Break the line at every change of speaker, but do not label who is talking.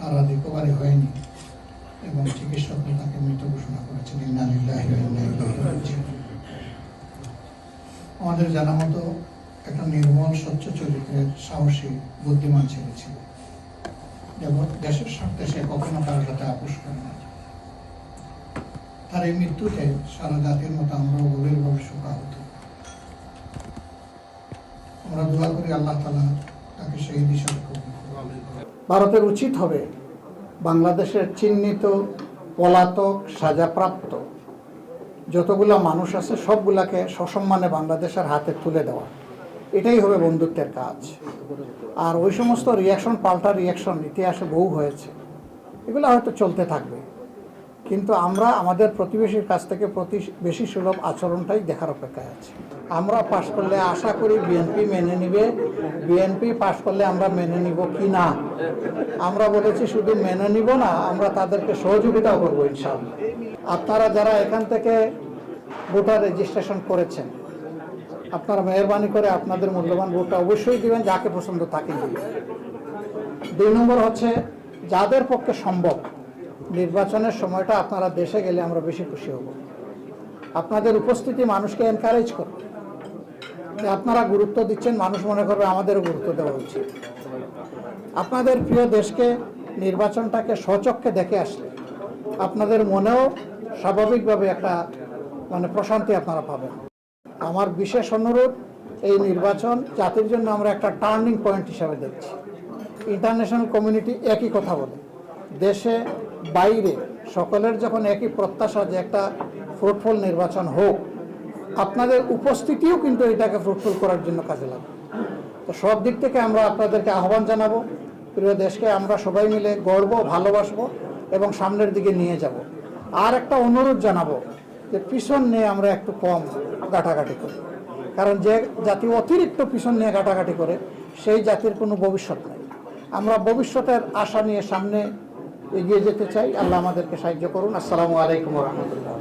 তার রিকভারি হয়নি এবং চিকিৎসকরা তাকে মৃত ঘোষণা করেছেন। ইন্না লিল্লাহি ওয়া ইন্না ইলাইহি রাজিউন। আমাদের জানা মতো একটা নির্মল স্বচ্ছ চরিত্রের সাহসী বুদ্ধিমান ছেলে ছিল, যেমন দেশের স্বার্থে সে কখনো কারোর সাথে আপোষ করে না। তার এই মৃত্যুতে সারা জাতির মতো আমরাও গভীরভাবে শোকাহত। আমরা দোয়া করি আল্লাহ তাআলা তাকে সেই দিশায় কবুল করুন। ভারতের উচিত হবে বাংলাদেশের চিহ্নিত পলাতক সাজাপ্রাপ্ত যতগুলা মানুষ আছে সবগুলাকে সসম্মানে বাংলাদেশের হাতে তুলে দেওয়া, এটাই হবে বন্ধুত্বের কাজ। আর ওই সমস্ত রিয়াকশন, পাল্টা রিয়াকশন ইতিহাসে বহু হয়েছে, এগুলো হয়তো চলতে থাকবে, কিন্তু আমরা আমাদের প্রতিবেশীর কাছ থেকে বেশি সুলভ আচরণটাই দেখার অপেক্ষায় আছি। আমরা পাশ করলে আশা করি বিএনপি মেনে নিবে, বিএনপি পাশ করলে আমরা মেনে নিব কি না। আমরা বলেছি শুধু মেনে নিব না, আমরা তাদেরকে সহযোগিতাও করবো ইনশাআল্লাহ। আপনারা যারা এখান থেকে ভোটার রেজিস্ট্রেশন করেছেন, আপনারা মেহরবানি করে আপনাদের মূল্যবান ভোটটা অবশ্যই দিবেন, যাকে পছন্দ তাকে দিবেন। 2 নম্বর হচ্ছে, যাদের পক্ষে সম্ভব নির্বাচনের সময়টা আপনারা দেশে গেলে আমরা বেশি খুশি হব। আপনাদের উপস্থিতি মানুষকে এনকারেজ করবে যে আপনারা গুরুত্ব দিচ্ছেন, মানুষ মনে করবে আমাদেরও গুরুত্ব দেওয়া উচিত। আপনাদের প্রিয় দেশকে, নির্বাচনটাকে স্বচক্ষে দেখে আসলে আপনাদের মনেও স্বাভাবিকভাবে একটা প্রশান্তি আপনারা পাবেন। আমার বিশেষ অনুরোধ, এই নির্বাচন জাতির জন্য আমরা একটা টার্নিং পয়েন্ট হিসাবে দেখছি। ইন্টারন্যাশনাল কমিউনিটি একই কথা বলে, দেশে বাইরে সকলের যখন একই প্রত্যাশা যে একটা ফ্রুটফুল নির্বাচন হোক, আপনাদের উপস্থিতিও কিন্তু এটাকে ফ্রুটফুল করার জন্য কাজে লাগবে। তো সব দিক থেকে আমরা আপনাদেরকে আহ্বান জানাবো, প্রিয় দেশকে আমরা সবাই মিলে গড়বো, ভালোবাসবো এবং সামনের দিকে নিয়ে যাব। আর একটা অনুরোধ জানাবো যে পিছন নিয়ে আমরা একটু কম ঘাটাঘাটি করি, কারণ যে জাতি অতিরিক্ত পিছন নিয়ে ঘাটাঘাটি করে সেই জাতির কোনো ভবিষ্যৎ নেই। আমরা ভবিষ্যতের আশা নিয়ে সামনে এগিয়ে যেতে চাই। আল্লাহ আমাদেরকে সাহায্য করুন। আসসালামু আলাইকুম ওয়া রাহমাতুল্লাহ।